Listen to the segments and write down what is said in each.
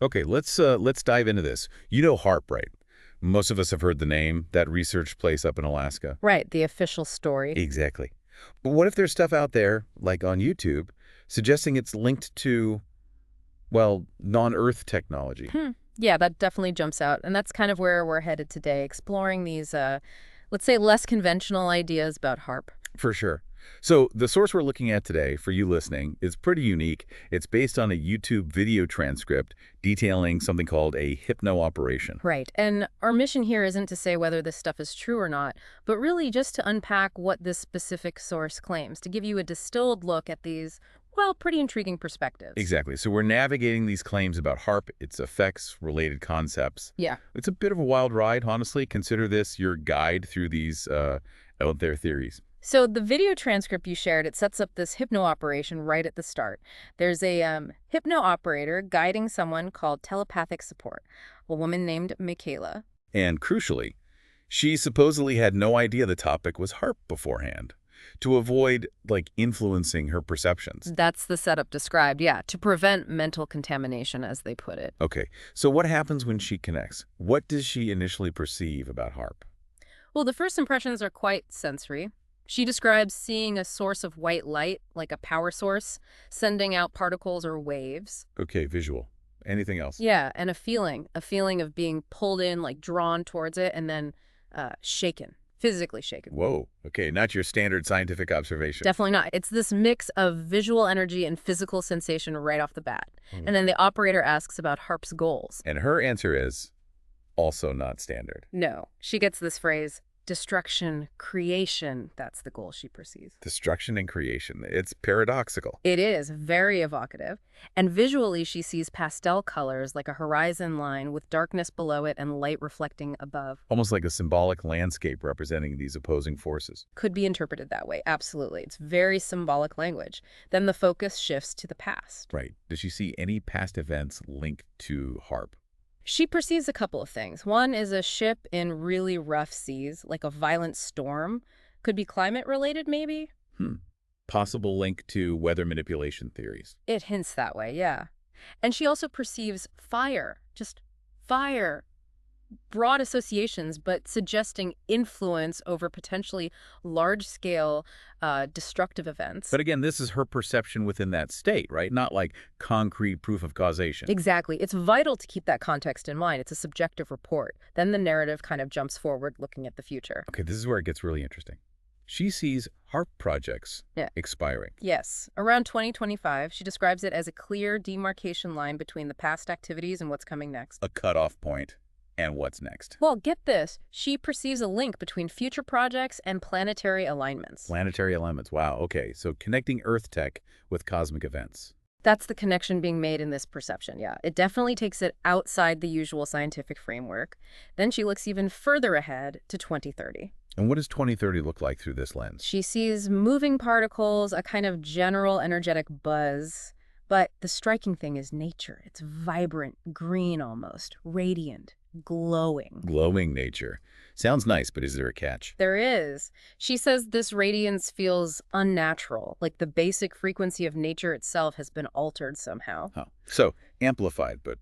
Okay, let's dive into this. You know HAARP, right? Most of us have heard the name, that research place up in Alaska. Right, the official story. Exactly. But what if there's stuff out there, like on YouTube, suggesting it's linked to, well, non-Earth technology? Yeah, that definitely jumps out. And that's kind of where we're headed today, exploring these, let's say, less conventional ideas about HARP. For sure. So the source we're looking at today, for you listening, is pretty unique. It's based on a YouTube video transcript detailing something called a hypno-operation. Right. And our mission here isn't to say whether this stuff is true or not, but really just to unpack what this specific source claims, to give you a distilled look at these, well, pretty intriguing perspectives. Exactly. So we're navigating these claims about HAARP, its effects, related concepts. Yeah. It's a bit of a wild ride, honestly. Consider this your guide through these out there theories. So the video transcript you shared, it sets up this hypno operation right at the start. There's a hypno operator guiding someone called telepathic support, a woman named Mihaela. And crucially, she supposedly had no idea the topic was HAARP beforehand, to avoid, like, influencing her perceptions. That's the setup described, yeah, to prevent mental contamination, as they put it. Okay, so what happens when she connects? What does she initially perceive about HAARP? Well, the first impressions are quite sensory. She describes seeing a source of white light, like a power source, sending out particles or waves. Okay, visual. Anything else? Yeah, and a feeling of being pulled in, like drawn towards it, and then shaken, physically shaken. Whoa, okay, not your standard scientific observation. Definitely not. It's this mix of visual energy and physical sensation right off the bat. And then the operator asks about HARP's goals. And her answer is also not standard. No. She gets this phrase, destruction, creation. That's the goal she perceives. Destruction and creation. It's paradoxical. It is very evocative. And visually, she sees pastel colors like a horizon line with darkness below it and light reflecting above. Almost like a symbolic landscape representing these opposing forces. Could be interpreted that way, absolutely. It's very symbolic language. Then the focus shifts to the past. Right. Does she see any past events linked to HAARP? She perceives a couple of things. One is a ship in really rough seas, like a violent storm. Could be climate-related, maybe? Possible link to weather manipulation theories. It hints that way, yeah. And she also perceives fire, just fire. Broad associations, but suggesting influence over potentially large-scale destructive events. But again, this is her perception within that state, right? Not like concrete proof of causation. Exactly. It's vital to keep that context in mind. It's a subjective report. Then the narrative kind of jumps forward, looking at the future. Okay, this is where it gets really interesting. She sees HAARP projects expiring. Yes. Around 2025, she describes it as a clear demarcation line between the past activities and what's coming next. A cutoff point. And what's next? Well, get this. She perceives a link between future projects and planetary alignments. Planetary alignments. Wow, okay. So connecting Earth tech with cosmic events. That's the connection being made in this perception, yeah. It definitely takes it outside the usual scientific framework. Then she looks even further ahead to 2030. And what does 2030 look like through this lens? She sees moving particles, a kind of general energetic buzz. But the striking thing is nature. It's vibrant, green almost, radiant, glowing. Glowing nature. Sounds nice, but is there a catch? There is. She says this radiance feels unnatural, like the basic frequency of nature itself has been altered somehow. Huh. So, amplified, but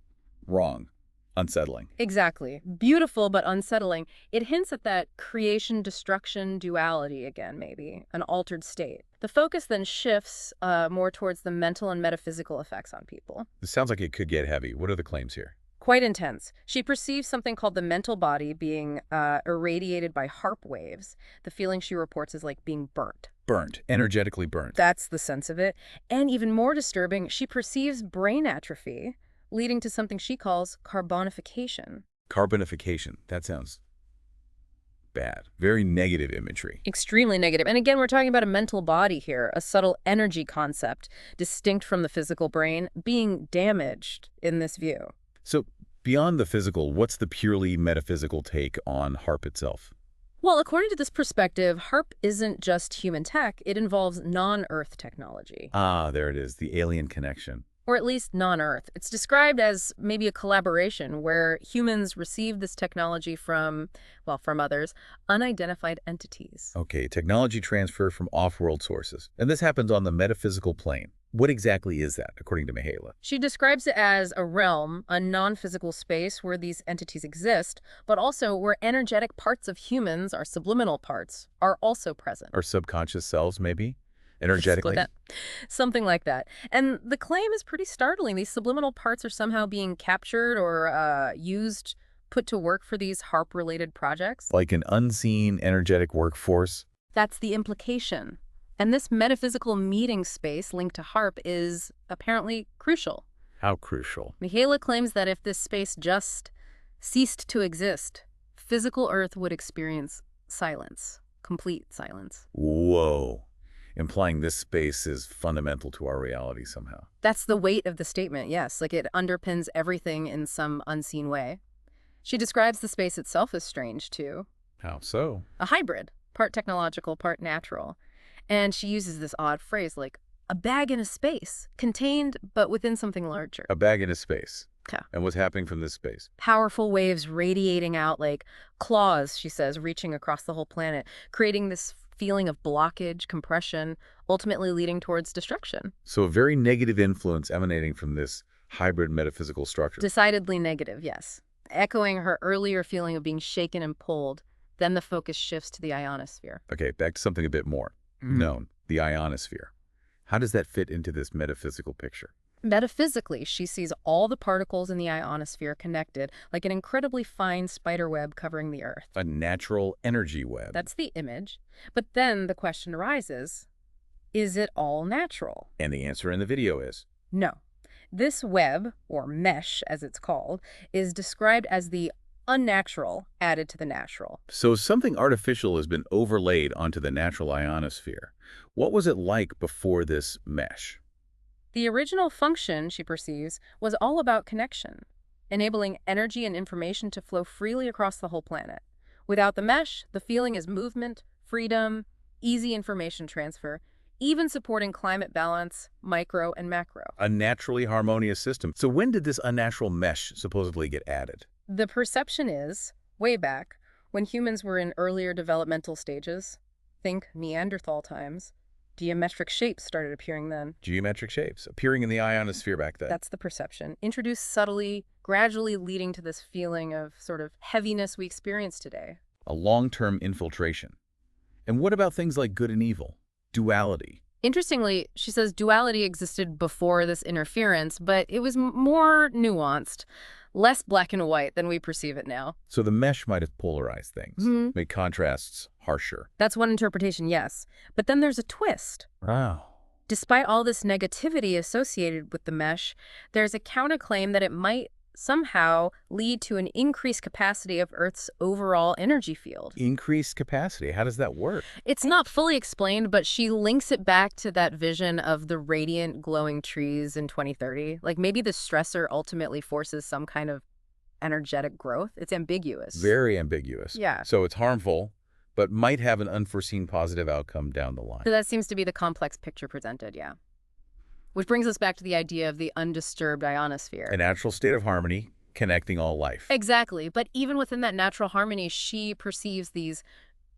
wrong. Unsettling. Exactly. Beautiful, but unsettling. It hints at that creation-destruction duality again, maybe, an altered state. The focus then shifts more towards the mental and metaphysical effects on people. This sounds like it could get heavy. What are the claims here? Quite intense. She perceives something called the mental body being irradiated by HAARP waves. The feeling she reports is like being burnt. Burnt. Energetically burnt. That's the sense of it. And even more disturbing, she perceives brain atrophy, leading to something she calls carbonification. Carbonification. That sounds bad. Very negative imagery. Extremely negative. And again, we're talking about a mental body here, a subtle energy concept, distinct from the physical brain, being damaged in this view. So, beyond the physical, what's the purely metaphysical take on HAARP itself? Well, according to this perspective, HAARP isn't just human tech, it involves non-Earth technology. Ah, there it is, the alien connection. Or at least non-Earth. It's described as maybe a collaboration where humans receive this technology from, well, from others, unidentified entities. Okay, technology transfer from off-world sources. And this happens on the metaphysical plane. What exactly is that, according to Mihaela? She describes it as a realm, a non-physical space where these entities exist, but also where energetic parts of humans, our subliminal parts, are also present. Our subconscious selves, maybe? Split Energetically? that. Something like that. And the claim is pretty startling. These subliminal parts are somehow being captured or used, put to work for these HAARP-related projects. Like an unseen energetic workforce? That's the implication. And this metaphysical meeting space linked to HAARP is apparently crucial. How crucial? Mihaela claims that if this space just ceased to exist, physical Earth would experience silence, complete silence. Whoa. Implying this space is fundamental to our reality somehow. That's the weight of the statement, yes. Like it underpins everything in some unseen way. She describes the space itself as strange, too. How so? A hybrid, part technological, part natural. And she uses this odd phrase like, a bag in a space, contained but within something larger. A bag in a space. Okay. And what's happening from this space? Powerful waves radiating out like claws, she says, reaching across the whole planet, creating this feeling of blockage, compression, ultimately leading towards destruction. So a very negative influence emanating from this hybrid metaphysical structure. Decidedly negative, yes. Echoing her earlier feeling of being shaken and pulled, then the focus shifts to the ionosphere. Okay, back to something a bit more known, the ionosphere. How does that fit into this metaphysical picture? Metaphysically, she sees all the particles in the ionosphere connected like an incredibly fine spider web covering the Earth. A natural energy web. That's the image. But then the question arises, is it all natural? And the answer in the video is? No. This web, or mesh as it's called, is described as the unnatural added to the natural. So something artificial has been overlaid onto the natural ionosphere. What was it like before this mesh? The original function, she perceives, was all about connection, enabling energy and information to flow freely across the whole planet. Without the mesh, the feeling is movement, freedom, easy information transfer, even supporting climate balance, micro and macro. A naturally harmonious system. So when did this unnatural mesh supposedly get added? The perception is, way back, when humans were in earlier developmental stages, think Neanderthal times, geometric shapes started appearing then. Geometric shapes appearing in the ionosphere back then. That's the perception. Introduced subtly, gradually leading to this feeling of sort of heaviness we experience today. A long-term infiltration. And what about things like good and evil? Duality. Interestingly, she says duality existed before this interference, but it was more nuanced, less black and white than we perceive it now. So the mesh might have polarized things, made contrasts harsher. That's one interpretation, yes. But then there's a twist. Wow. Despite all this negativity associated with the mesh, there's a counterclaim that it might somehow lead to an increased capacity of Earth's overall energy field. Increased capacity. How does that work? It's not fully explained, but she links it back to that vision of the radiant, glowing trees in 2030. Like maybe the stressor ultimately forces some kind of energetic growth. It's ambiguous. Very ambiguous. Yeah. So it's harmful, but might have an unforeseen positive outcome down the line. So that seems to be the complex picture presented, yeah. Which brings us back to the idea of the undisturbed ionosphere. A natural state of harmony connecting all life. Exactly. But even within that natural harmony, she perceives these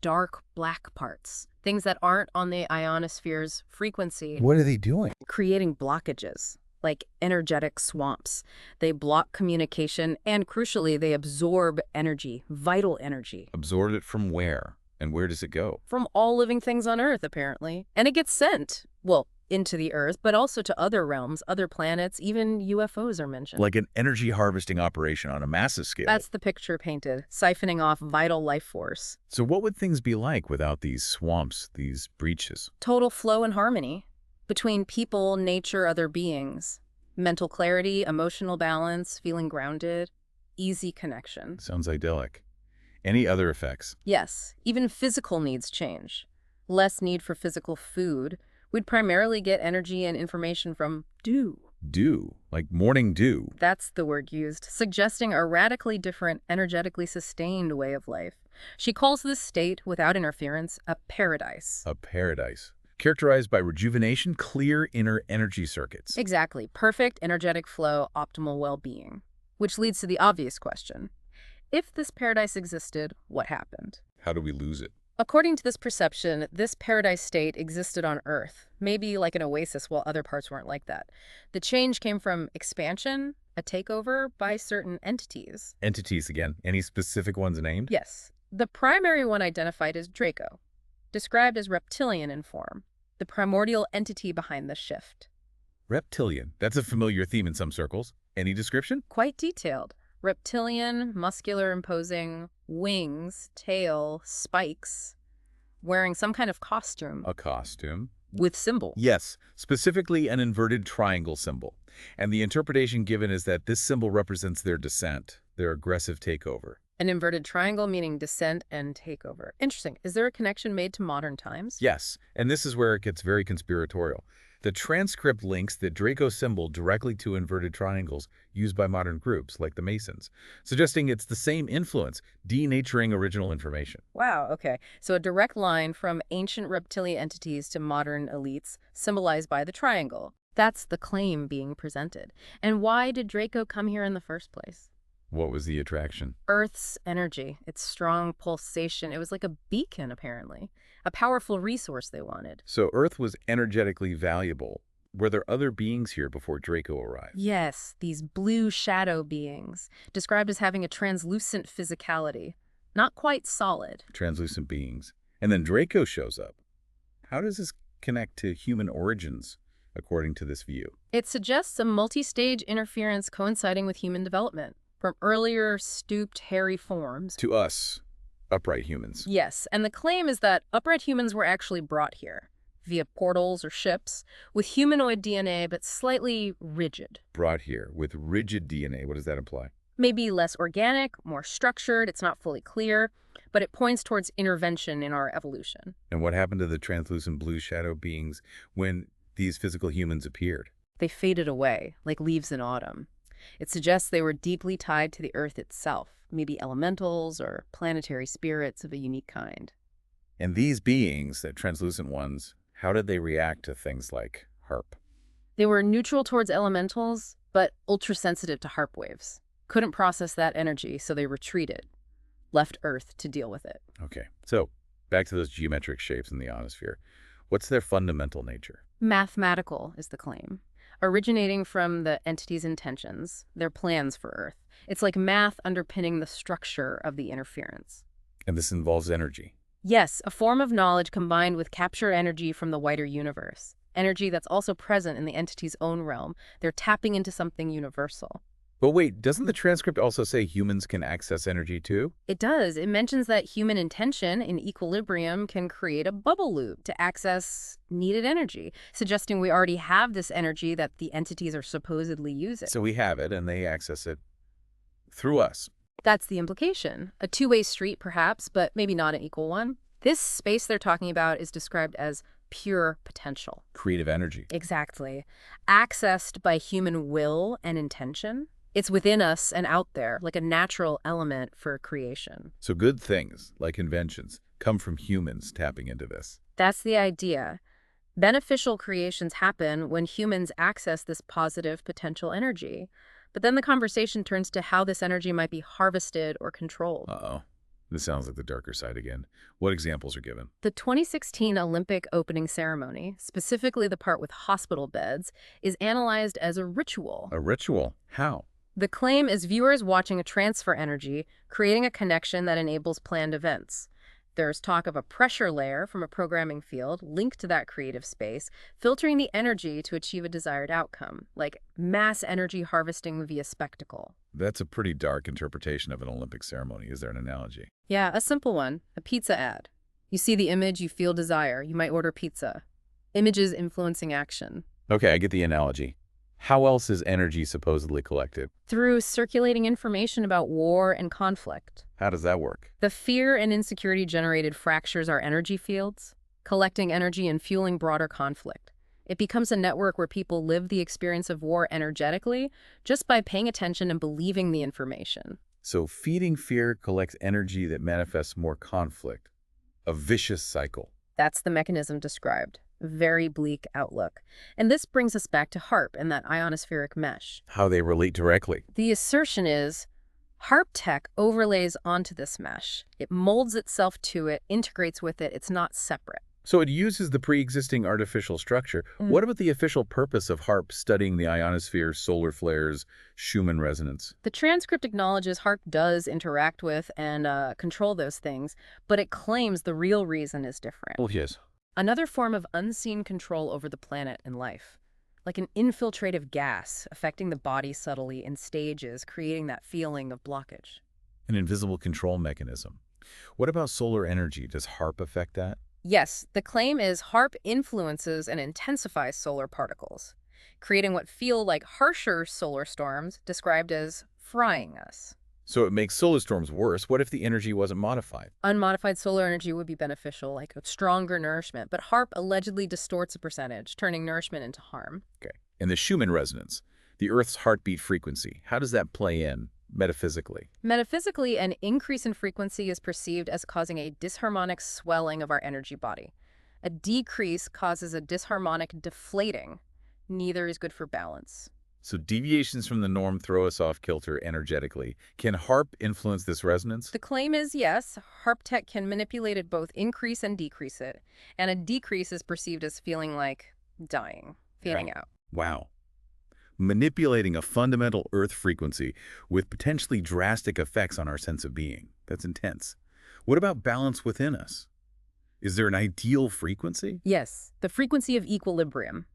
dark black parts, things that aren't on the ionosphere's frequency. What are they doing? Creating blockages, like energetic swamps. They block communication, and crucially, they absorb energy, vital energy. Absorb it from where? And where does it go? From all living things on Earth, apparently. And it gets sent, well, into the Earth, but also to other realms, other planets, even UFOs are mentioned. Like an energy harvesting operation on a massive scale. That's the picture painted, siphoning off vital life force. So what would things be like without these swamps, these breaches? Total flow and harmony between people, nature, other beings. Mental clarity, emotional balance, feeling grounded, easy connection. Sounds idyllic. Any other effects? Yes, even physical needs change. Less need for physical food. We'd primarily get energy and information from dew. Dew, like morning dew. That's the word used, suggesting a radically different, energetically sustained way of life. She calls this state, without interference, a paradise. A paradise. Characterized by rejuvenation, clear inner energy circuits. Exactly. Perfect energetic flow, optimal well-being. Which leads to the obvious question. If this paradise existed, what happened? How do we lose it? According to this perception, this paradise state existed on Earth, maybe like an oasis while other parts weren't like that. The change came from expansion, a takeover by certain entities. Entities again. Any specific ones named? Yes, the primary one identified is Draco, described as reptilian in form, the primordial entity behind the shift. Reptilian. That's a familiar theme in some circles. Any description? Quite detailed. Reptilian, muscular, imposing, wings, tail, spikes, wearing some kind of costume A costume. with symbol. Yes, specifically an inverted triangle symbol. And the interpretation given is that this symbol represents their descent, their aggressive takeover. An inverted triangle meaning descent and takeover. Interesting. Is there a connection made to modern times? Yes, and this is where it gets very conspiratorial. The transcript links the Draco symbol directly to inverted triangles used by modern groups like the Masons, suggesting it's the same influence, denaturing original information. Wow, okay. So a direct line from ancient reptilian entities to modern elites, symbolized by the triangle. That's the claim being presented. And why did Draco come here in the first place? What was the attraction? Earth's energy, its strong pulsation. It was like a beacon, apparently. A powerful resource they wanted. So Earth was energetically valuable. Were there other beings here before Draco arrived? Yes, these blue shadow beings, described as having a translucent physicality. Not quite solid. Translucent beings. And then Draco shows up. How does this connect to human origins, according to this view? It suggests a multi-stage interference coinciding with human development, from earlier stooped, hairy forms. To us, upright humans. Yes, and the claim is that upright humans were actually brought here, via portals or ships, with humanoid DNA but slightly rigid. Brought here with rigid DNA. What does that imply? Maybe less organic, more structured, it's not fully clear, but it points towards intervention in our evolution. And what happened to the translucent blue shadow beings when these physical humans appeared? They faded away, like leaves in autumn. It suggests they were deeply tied to the Earth itself, maybe elementals or planetary spirits of a unique kind. And these beings, the translucent ones, how did they react to things like HAARP? They were neutral towards elementals, but ultra-sensitive to HAARP waves. Couldn't process that energy, so they retreated, left Earth to deal with it. Okay, so back to those geometric shapes in the ionosphere. What's their fundamental nature? Mathematical is the claim, originating from the entity's intentions, their plans for Earth. It's like math underpinning the structure of the interference. And this involves energy. Yes, a form of knowledge combined with captured energy from the wider universe. Energy that's also present in the entity's own realm. They're tapping into something universal. But wait, doesn't the transcript also say humans can access energy too? It does. It mentions that human intention in equilibrium can create a bubble loop to access needed energy, suggesting we already have this energy that the entities are supposedly using. So we have it, and they access it through us. That's the implication. A two-way street, perhaps, but maybe not an equal one. This space they're talking about is described as pure potential. Creative energy. Exactly. Accessed by human will and intention. It's within us and out there, like a natural element for creation. So good things, like inventions, come from humans tapping into this. That's the idea. Beneficial creations happen when humans access this positive potential energy. But then the conversation turns to how this energy might be harvested or controlled. Uh-oh. This sounds like the darker side again. What examples are given? The 2016 Olympic opening ceremony, specifically the part with hospital beds, is analyzed as a ritual. A ritual? How? The claim is viewers watching a transfer energy, creating a connection that enables planned events. There's talk of a pressure layer from a programming field linked to that creative space, filtering the energy to achieve a desired outcome, like mass energy harvesting via spectacle. That's a pretty dark interpretation of an Olympic ceremony. Is there an analogy? Yeah, a simple one, a pizza ad. You see the image, you feel desire, you might order pizza. Images influencing action. Okay, I get the analogy. How else is energy supposedly collected? Through circulating information about war and conflict. How does that work? The fear and insecurity generated fractures our energy fields, collecting energy and fueling broader conflict. It becomes a network where people live the experience of war energetically just by paying attention and believing the information. So feeding fear collects energy that manifests more conflict. A vicious cycle. That's the mechanism described. Very bleak outlook. And this brings us back to HAARP and that ionospheric mesh. How they relate directly. The assertion is HAARP tech overlays onto this mesh. It molds itself to it, integrates with it. It's not separate. So it uses the pre-existing artificial structure. What about the official purpose of HAARP studying the ionosphere, solar flares, Schumann resonance? The transcript acknowledges HAARP does interact with and control those things, but it claims the real reason is different. Well, yes. Another form of unseen control over the planet and life, like an infiltrative gas affecting the body subtly in stages, creating that feeling of blockage. An invisible control mechanism. What about solar energy? Does HAARP affect that? Yes, the claim is HAARP influences and intensifies solar particles, creating what feel like harsher solar storms described as frying us. So it makes solar storms worse. What if the energy wasn't modified? Unmodified solar energy would be beneficial, like a stronger nourishment, but HAARP allegedly distorts a percentage, turning nourishment into harm. Okay. And the Schumann resonance, the Earth's heartbeat frequency, how does that play in metaphysically? Metaphysically, an increase in frequency is perceived as causing a disharmonic swelling of our energy body. A decrease causes a disharmonic deflating. Neither is good for balance. So deviations from the norm throw us off kilter energetically. Can HAARP influence this resonance? The claim is yes, HAARP tech can manipulate it, both increase and decrease it. And a decrease is perceived as feeling like dying, fading out. Wow. Manipulating a fundamental Earth frequency with potentially drastic effects on our sense of being. That's intense. What about balance within us? Is there an ideal frequency? Yes, the frequency of equilibrium.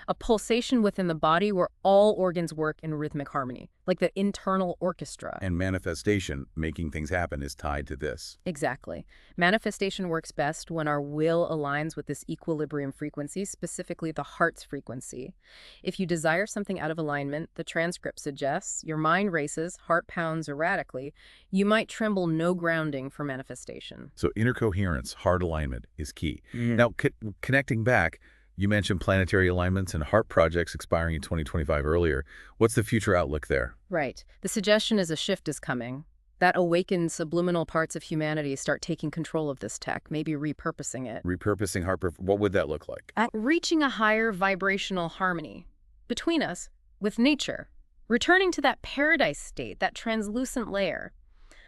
A pulsation within the body where all organs work in rhythmic harmony, like the internal orchestra. And manifestation, making things happen, is tied to this. Exactly. Manifestation works best when our will aligns with this equilibrium frequency, specifically the heart's frequency. If you desire something out of alignment, the transcript suggests, your mind races, heart pounds erratically, you might tremble no grounding for manifestation. So inner coherence, heart alignment, is key. Now, connecting back, you mentioned planetary alignments and HAARP projects expiring in 2025 earlier. What's the future outlook there? Right. The suggestion is a shift is coming. That awakened subliminal parts of humanity start taking control of this tech, maybe repurposing it. Repurposing HAARP, what would that look like? At reaching a higher vibrational harmony between us, with nature. Returning to that paradise state, that translucent layer.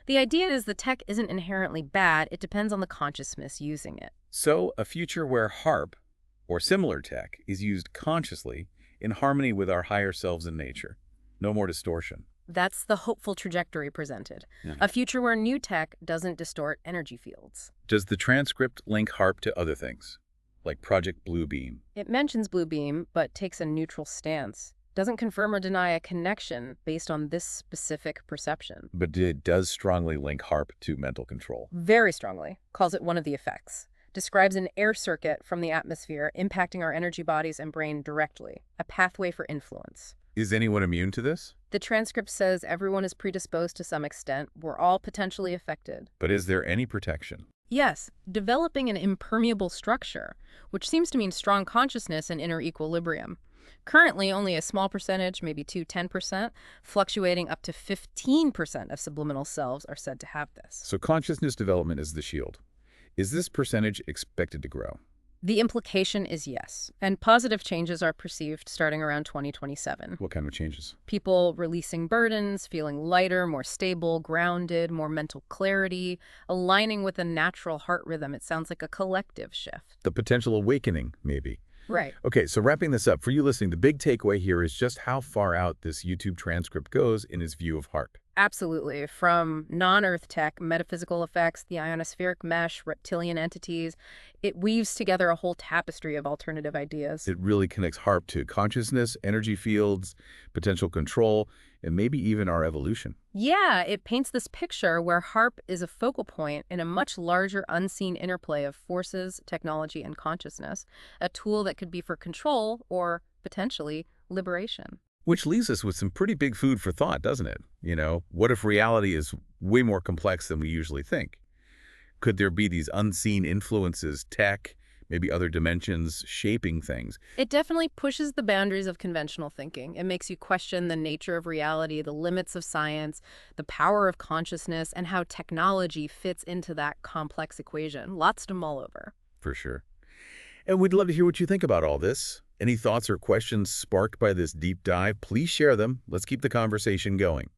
The idea is the tech isn't inherently bad, it depends on the consciousness using it. So, a future where HAARP, or similar tech, is used consciously in harmony with our higher selves in nature. No more distortion. That's the hopeful trajectory presented. A future where new tech doesn't distort energy fields. Does the transcript link HAARP to other things, like Project Bluebeam? It mentions Bluebeam, but takes a neutral stance. Doesn't confirm or deny a connection based on this specific perception. But it does strongly link HAARP to mental control. Very strongly. Calls it one of the effects. Describes an air circuit from the atmosphere impacting our energy bodies and brain directly, a pathway for influence. Is anyone immune to this? The transcript says everyone is predisposed to some extent. We're all potentially affected. But is there any protection? Yes, developing an impermeable structure, which seems to mean strong consciousness and inner equilibrium. Currently, only a small percentage, maybe 10%, fluctuating up to 15% of subliminal selves are said to have this. So consciousness development is the shield. Is this percentage expected to grow? The implication is yes, and positive changes are perceived starting around 2027. What kind of changes? People releasing burdens, feeling lighter, more stable, grounded, more mental clarity, aligning with a natural heart rhythm. It sounds like a collective shift. The potential awakening, maybe. Right. Okay, so wrapping this up, for you listening, the big takeaway here is just how far out this YouTube transcript goes in his view of HAARP. Absolutely. From non-Earth tech, metaphysical effects, the ionospheric mesh, reptilian entities, it weaves together a whole tapestry of alternative ideas. It really connects HAARP to consciousness, energy fields, potential control, and maybe even our evolution. Yeah, it paints this picture where HAARP is a focal point in a much larger unseen interplay of forces, technology, and consciousness, a tool that could be for control or, potentially, liberation. Which leaves us with some pretty big food for thought, doesn't it? You know, what if reality is way more complex than we usually think? Could there be these unseen influences, tech, maybe other dimensions, shaping things? It definitely pushes the boundaries of conventional thinking. It makes you question the nature of reality, the limits of science, the power of consciousness, and how technology fits into that complex equation. Lots to mull over. For sure. And we'd love to hear what you think about all this. Any thoughts or questions sparked by this deep dive, please share them. Let's keep the conversation going.